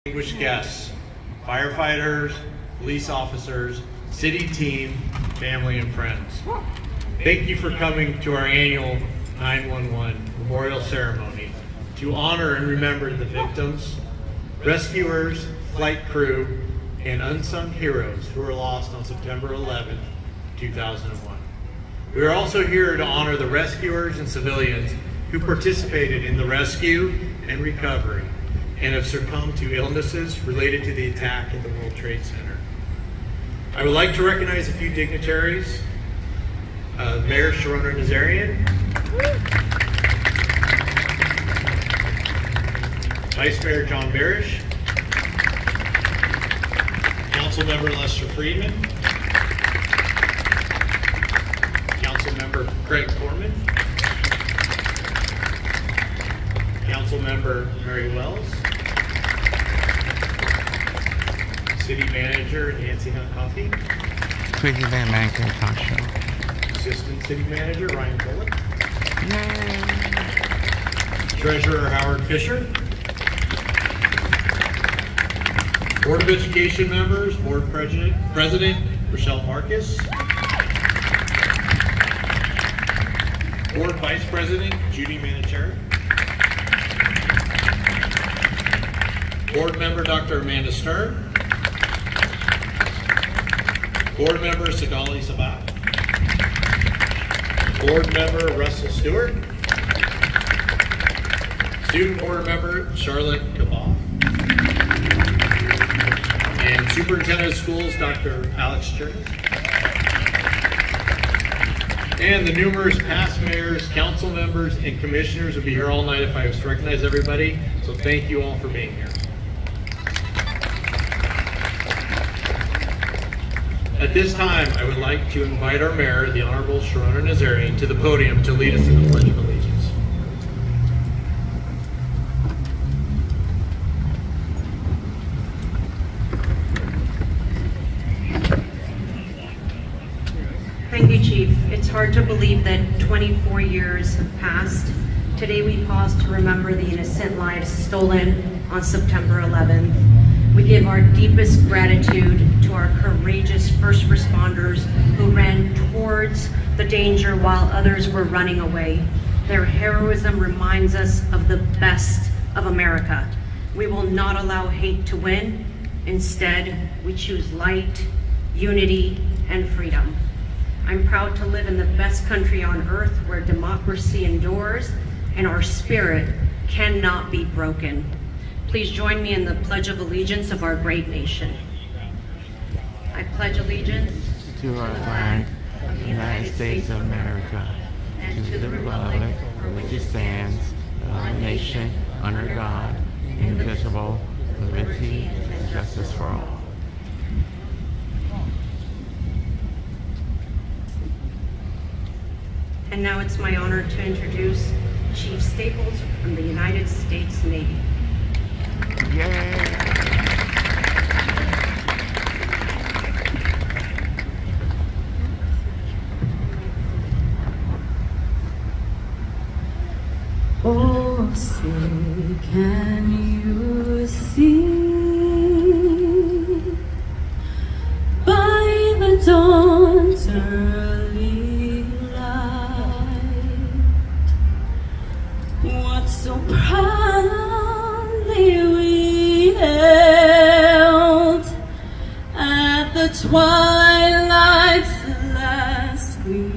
Distinguished guests, firefighters, police officers, city team, family, and friends. Thank you for coming to our annual 911 Memorial Ceremony to honor and remember the victims, rescuers, flight crew, and unsung heroes who were lost on September 11, 2001. We are also here to honor the rescuers and civilians who participated in the rescue and recovery and have succumbed to illnesses related to the attack at the World Trade Center. I would like to recognize a few dignitaries. Mayor Sharona Nazarian, Vice Mayor John Barish, Councilmember Lester Friedman, Councilmember Craig Corman, Councilmember Mary Wells, City Manager Nancy Hunt Coffey, President MANCAVE Talk Show, Assistant City Manager Ryan Bullock, Treasurer Howard Fisher, Board of Education members, Board President Rochelle Marcus, Board Vice President Judy Manicherry, Board Member Dr. Amanda Stern, Board Member Sigali Sabat, Board Member Russell Stewart, Student Board Member Charlotte Cabal, and Superintendent of Schools Dr. Alex Chernis, and the numerous past mayors, council members, and commissioners will be here all night if I was to recognize everybody, so thank you all for being here. At this time, I would like to invite our mayor, the Honorable Sharona Nazarian, to the podium to lead us in the Pledge of Allegiance. Thank you, Chief. It's hard to believe that 24 years have passed. Today we pause to remember the innocent lives stolen on September 11th. We give our deepest gratitude to our courageous first responders who ran towards the danger while others were running away. Their heroism reminds us of the best of America. We will not allow hate to win. Instead, we choose light, unity, and freedom. I'm proud to live in the best country on earth where democracy endures and our spirit cannot be broken. Please join me in the Pledge of Allegiance of our great nation. I pledge allegiance to our flag of the United States of America, and to the republic for which it stands, one nation, under God, indivisible, with liberty and justice for all. And now it's my honor to introduce Chief Staples from the United States Navy. Yay! Oh, say, can you see by the dawn's early light what so proudly we held at the twilight's last gleam,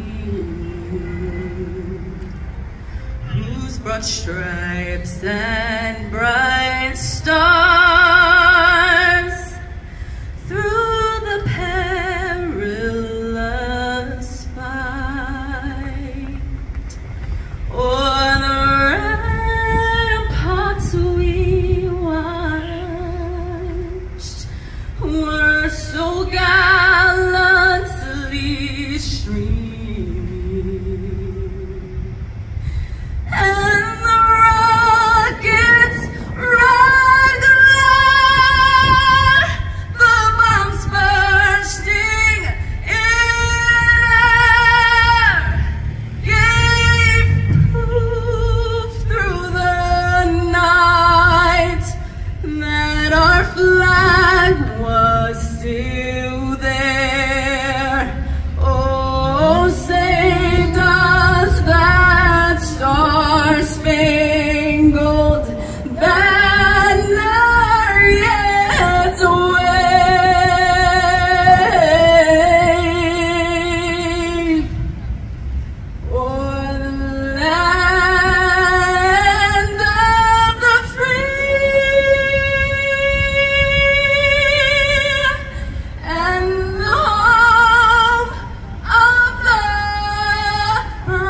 whose broad stripes and bright stars through the perilous fight o'er the ramparts we watched were so gallantly streaming, and the rockets red glare, the bombs bursting in air, gave proof through the night that our our flag was still there. Oh, saved us that star-spangled banner yet wave o'er the land of the free and the home of the brave.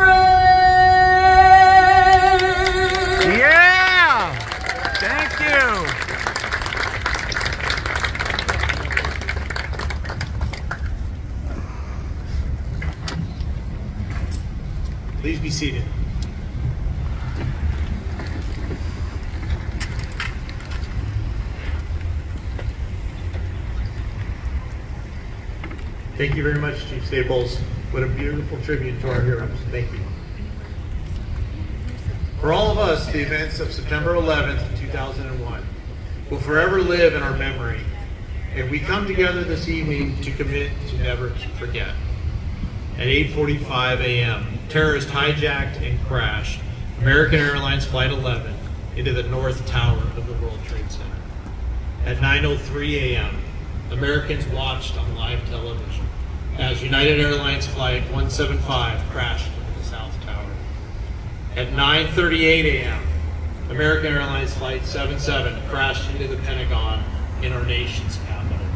Yeah! Thank you! Please be seated. Thank you very much, Chief Staples. What a beautiful tribute to our heroes. Thank you. For all of us, the events of September 11th, 2001 will forever live in our memory, and we come together this evening to commit to never forget. At 8:45 a.m., terrorists hijacked and crashed American Airlines Flight 11 into the North Tower of the World Trade Center. At 9:03 a.m., Americans watched on live television as United Airlines Flight 175 crashed into the South Tower. At 9:38 a.m., American Airlines Flight 77 crashed into the Pentagon in our nation's capital.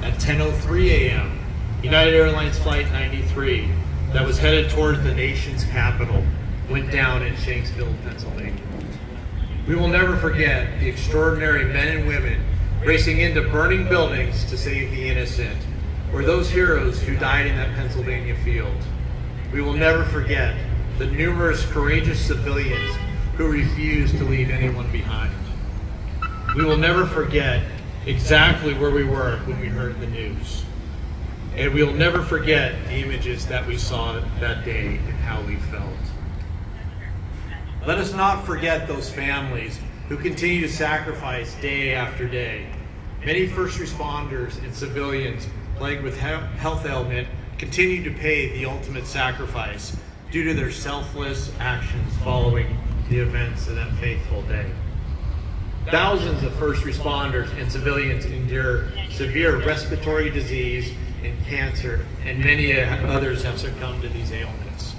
At 10:03 a.m., United Airlines Flight 93, that was headed toward the nation's capital, went down in Shanksville, Pennsylvania. We will never forget the extraordinary men and women racing into burning buildings to save the innocent, or those heroes who died in that Pennsylvania field. We will never forget the numerous courageous civilians who refused to leave anyone behind. We will never forget exactly where we were when we heard the news. And we will never forget the images that we saw that day and how we felt. Let us not forget those families who continue to sacrifice day after day. Many first responders and civilians plagued with health ailment continue to pay the ultimate sacrifice due to their selfless actions following the events of that fateful day. Thousands of first responders and civilians endure severe respiratory disease and cancer, and many others have succumbed to these ailments.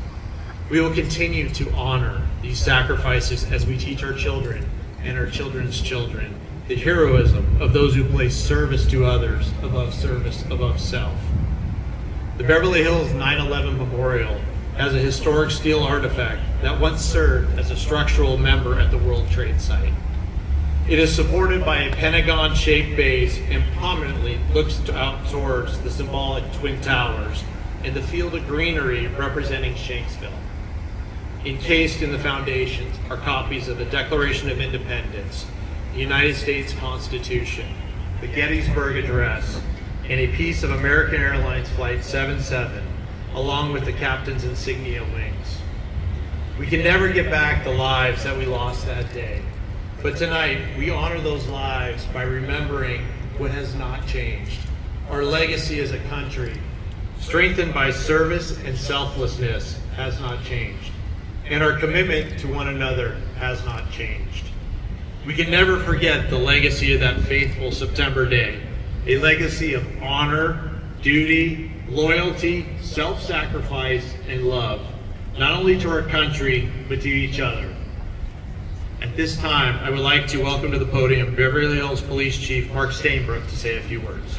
We will continue to honor these sacrifices as we teach our children and our children's children the heroism of those who place service to others above self. The Beverly Hills 9/11 Memorial has a historic steel artifact that once served as a structural member at the World Trade Site. It is supported by a pentagon-shaped base and prominently looks out towards the symbolic Twin Towers and the field of greenery representing Shanksville. Encased in the foundations are copies of the Declaration of Independence, the United States Constitution, the Gettysburg Address, and a piece of American Airlines Flight 77, along with the captain's insignia wings. We can never get back the lives that we lost that day. But tonight, we honor those lives by remembering what has not changed. Our legacy as a country, strengthened by service and selflessness, has not changed. And our commitment to one another has not changed. We can never forget the legacy of that faithful September day, a legacy of honor, duty, loyalty, self-sacrifice, and love, not only to our country, but to each other. At this time, I would like to welcome to the podium Beverly Hills Police Chief Mark Stainbrook to say a few words.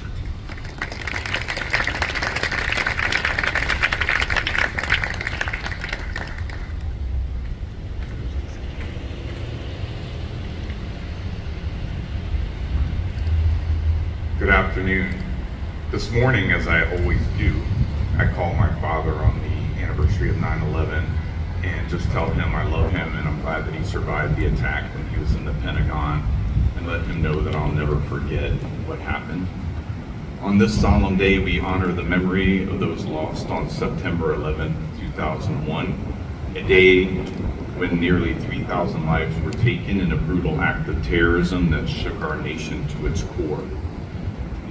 Good afternoon. This morning, as I always do, I call my father on the anniversary of 9/11 and just tell him I love him and I'm glad that he survived the attack when he was in the Pentagon, and let him know that I'll never forget what happened. On this solemn day, we honor the memory of those lost on September 11, 2001, a day when nearly 3,000 lives were taken in a brutal act of terrorism that shook our nation to its core.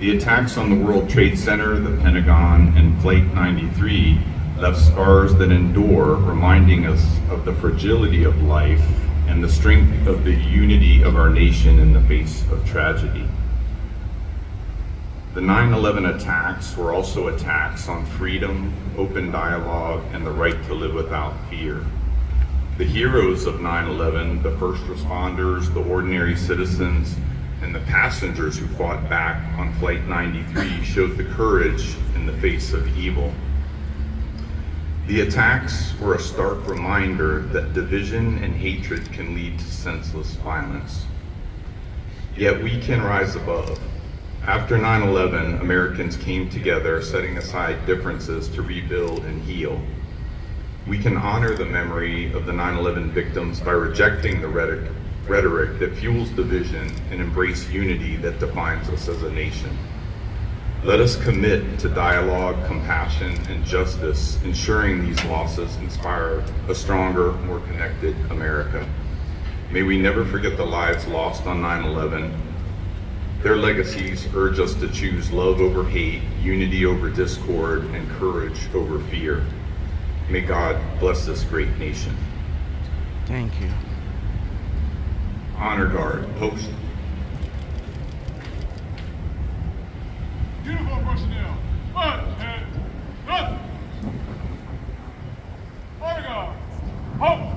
The attacks on the World Trade Center, the Pentagon, and Flight 93 left scars that endure, reminding us of the fragility of life and the strength of the unity of our nation in the face of tragedy. The 9/11 attacks were also attacks on freedom, open dialogue, and the right to live without fear. The heroes of 9/11, the first responders, the ordinary citizens, and the passengers who fought back on Flight 93 showed the courage in the face of evil. The attacks were a stark reminder that division and hatred can lead to senseless violence. Yet we can rise above. After 9/11, Americans came together, setting aside differences to rebuild and heal. We can honor the memory of the 9/11 victims by rejecting the rhetoric that fuels division and embrace unity that defines us as a nation. Let us commit to dialogue, compassion, and justice, ensuring these losses inspire a stronger, more connected America. May we never forget the lives lost on 9/11. Their legacies urge us to choose love over hate, unity over discord, and courage over fear. May God bless this great nation. Thank you. Honor Guard, post. Uniform personnel, march and run! Honor Guard, halt!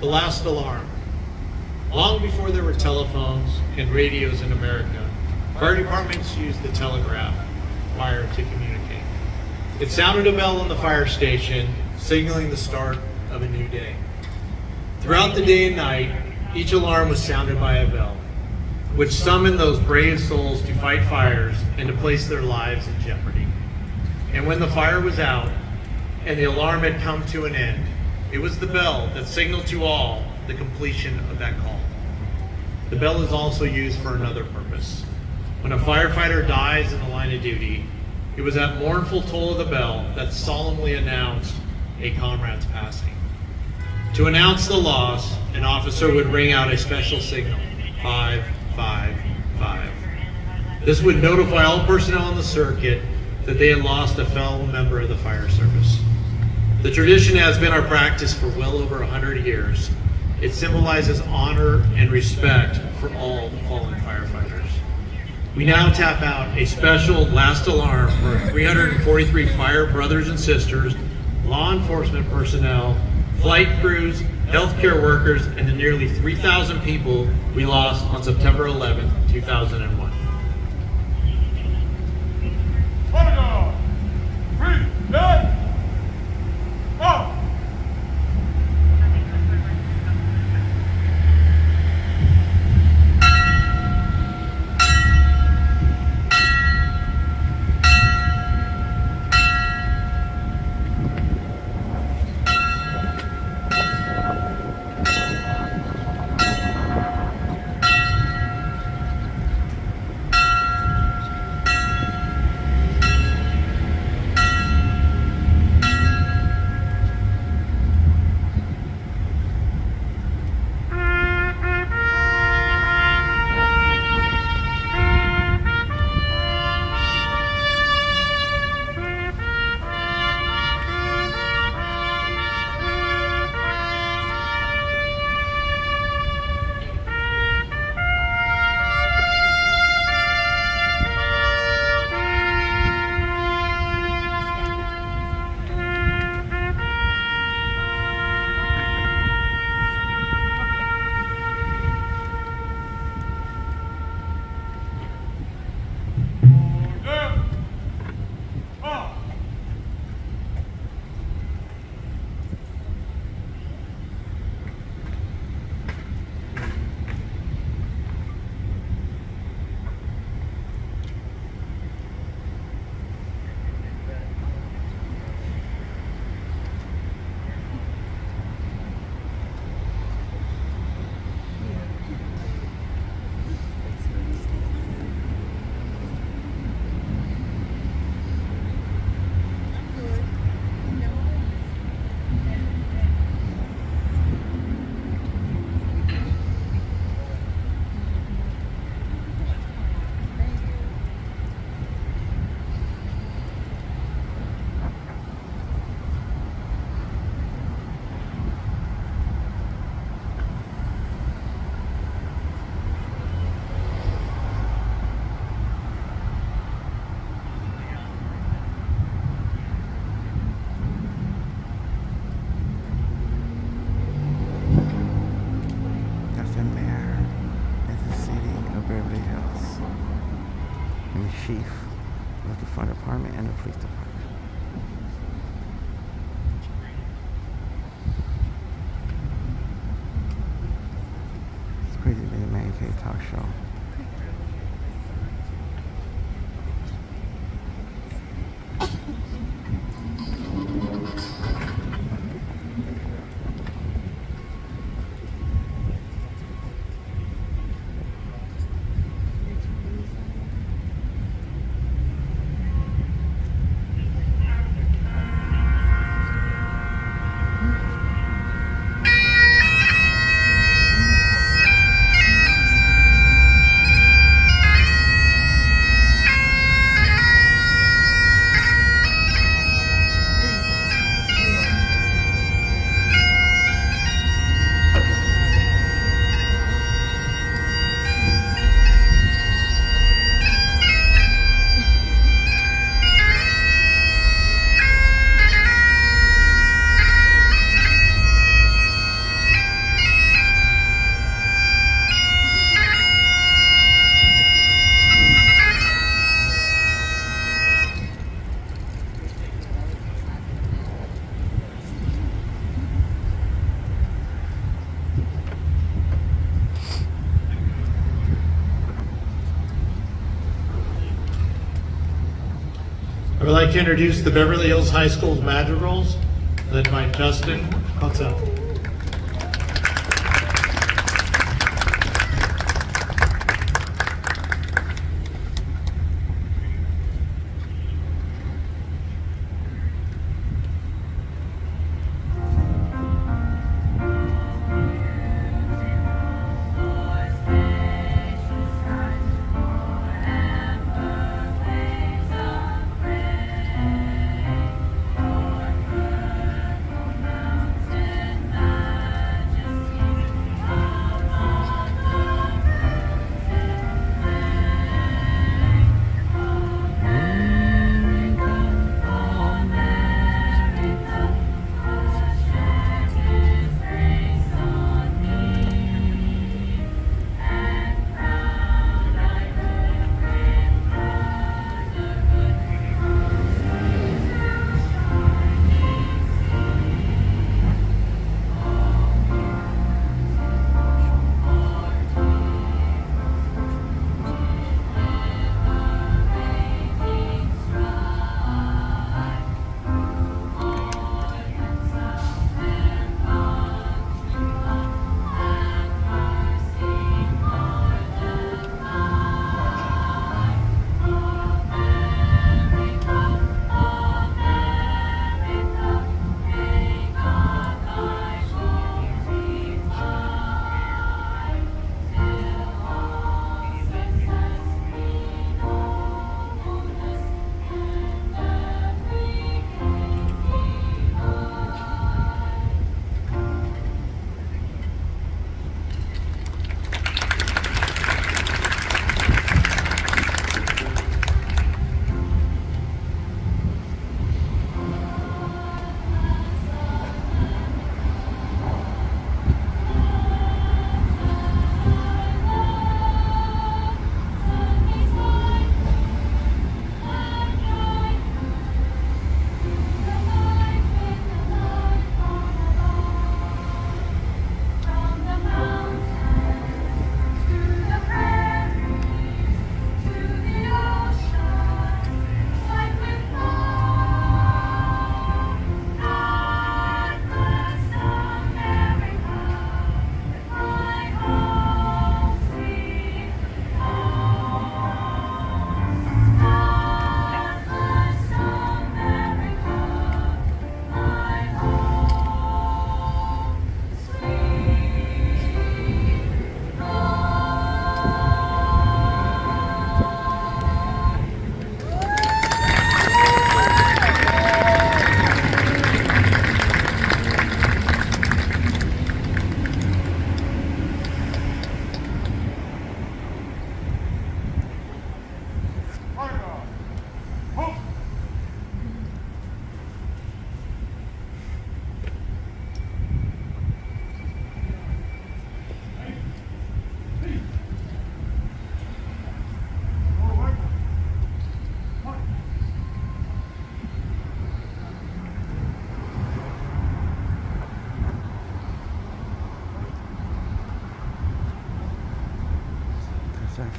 The last alarm. Long before there were telephones and radios in America, fire departments used the telegraph wire to communicate. It sounded a bell in the fire station, signaling the start of a new day. Throughout the day and night, each alarm was sounded by a bell, which summoned those brave souls to fight fires and to place their lives in jeopardy. And when the fire was out and the alarm had come to an end, it was the bell that signaled to all the completion of that call. The bell is also used for another purpose. When a firefighter dies in the line of duty, it was that mournful toll of the bell that solemnly announced a comrade's passing. To announce the loss, an officer would ring out a special signal, 555. This would notify all personnel on the circuit that they had lost a fellow member of the fire service. The tradition has been our practice for well over 100 years. It symbolizes honor and respect for all fallen firefighters. We now tap out a special last alarm for 343 fire brothers and sisters, law enforcement personnel, flight crews, healthcare workers, and the nearly 3,000 people we lost on September 11th, 2001. Protocol. 3, 9, off. Chief of the fire department and the police department. It's crazy to be a MANCAVE talk show. I would like to introduce the Beverly Hills High School's Madrigals, led by Justin. What's up?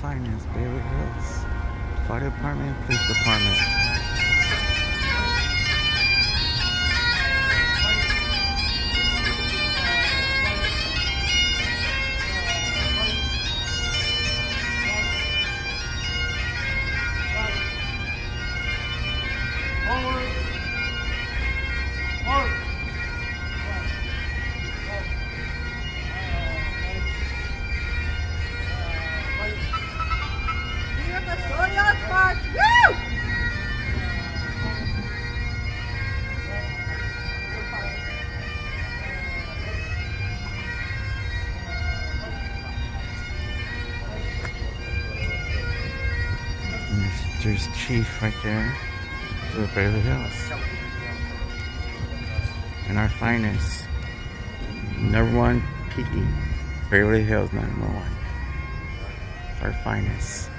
finance, Beverly Hills. Fire department, police department. There's Chief right there to the Beverly Hills. And our finest, #1 PD, Beverly Hills 911. Our finest.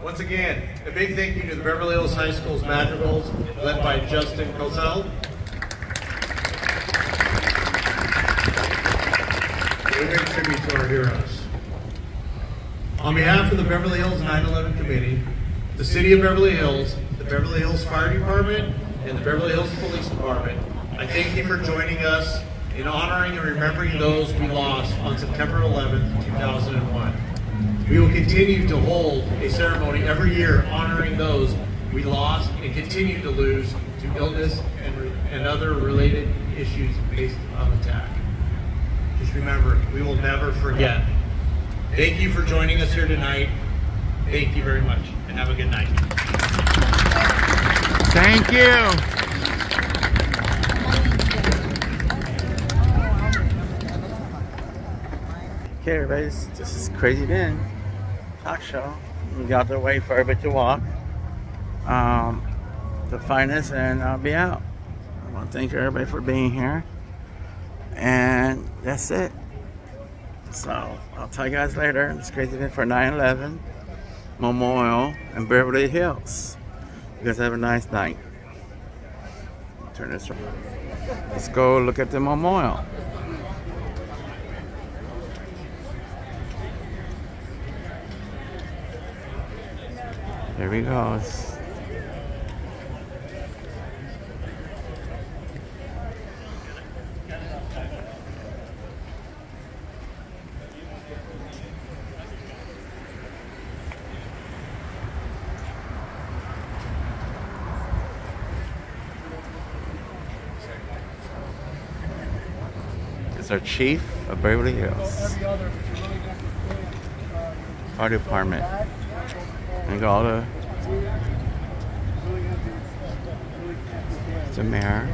Once again, a big thank you to the Beverly Hills High School's Madrigals, led by Justin Cosell. We pay tribute to our heroes. On behalf of the Beverly Hills 9/11 Committee, the City of Beverly Hills, the Beverly Hills Fire Department, and the Beverly Hills Police Department, I thank you for joining us in honoring and remembering those we lost on September 11th, 2001. We will continue to hold a ceremony every year honoring those we lost and continue to lose to illness and other related issues based on attack. Just remember, we will never forget. Thank you for joining us here tonight. Thank you very much, and have a good night. Thank you. Okay, everybody, this is Crazy Ben Talk Show. We got to wait for everybody to walk. The finest, and I'll be out. I want to thank everybody for being here. And that's it. So, I'll tell you guys later. It's Crazy Ben for 9/11 Memorial in Beverly Hills. You guys have a nice night. Turn this around. Let's go look at the memorial. There he goes. It's our chief of Beverly Hills. Fire department. And got all the mayor.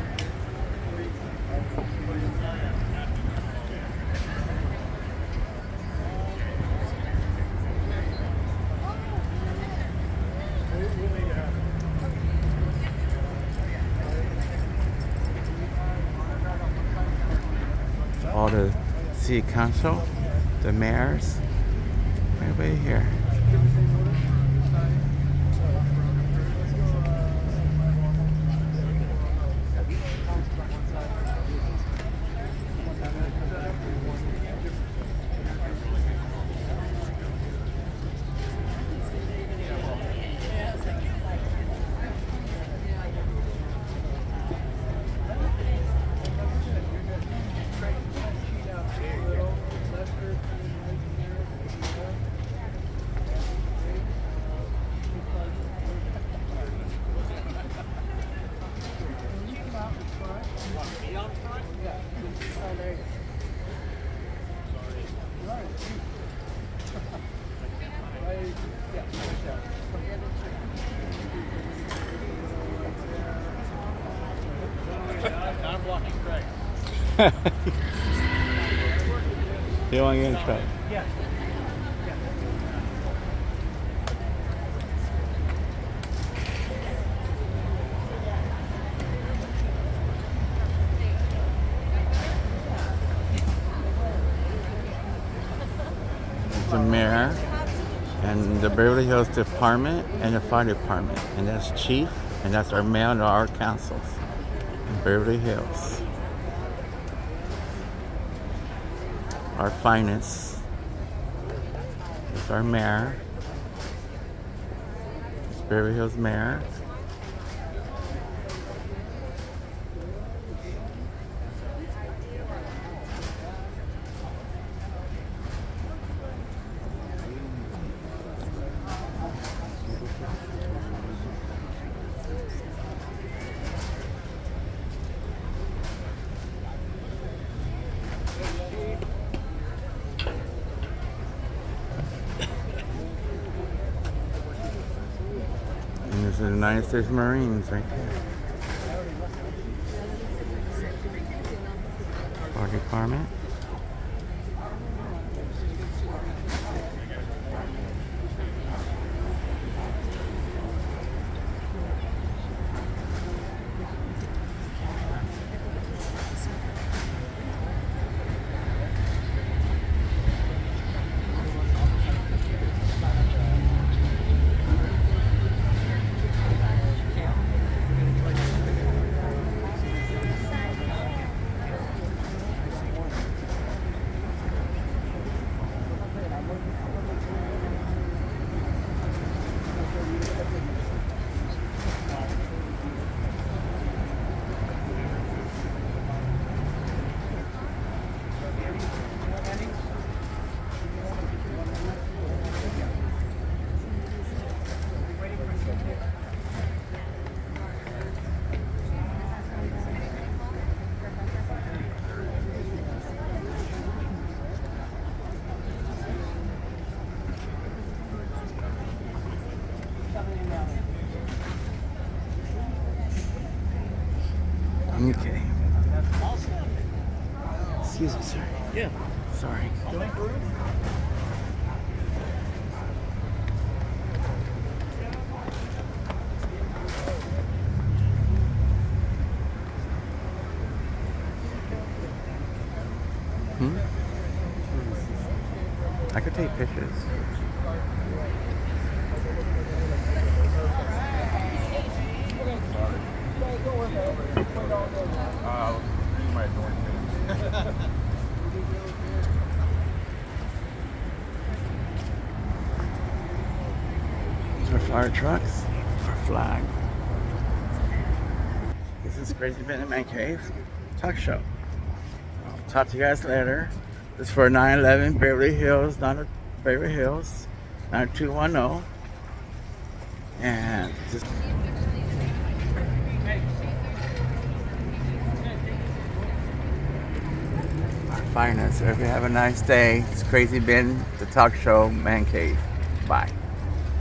All the city council, the mayors, everybody here. You don't want to get in trouble. Yeah. The mayor and the Beverly Hills Department and the fire department, and that's chief, and that's our mayor and our councils in Beverly Hills. our finest. It's our mayor. It's Beverly Hills mayor. And this is the United States Marines right there. Fire department. Okay. Excuse me, sir. Yeah. Sorry. I could take pictures. These are fire trucks, our flag. This is Crazy Ben and Man Cave Talk Show. I'll talk to you guys later. This is for 911 Beverly Hills, Beverly Hills, 9210. And just our finest. So if you have a nice day, it's Crazy Ben, the Talk Show, Man Cave. Bye.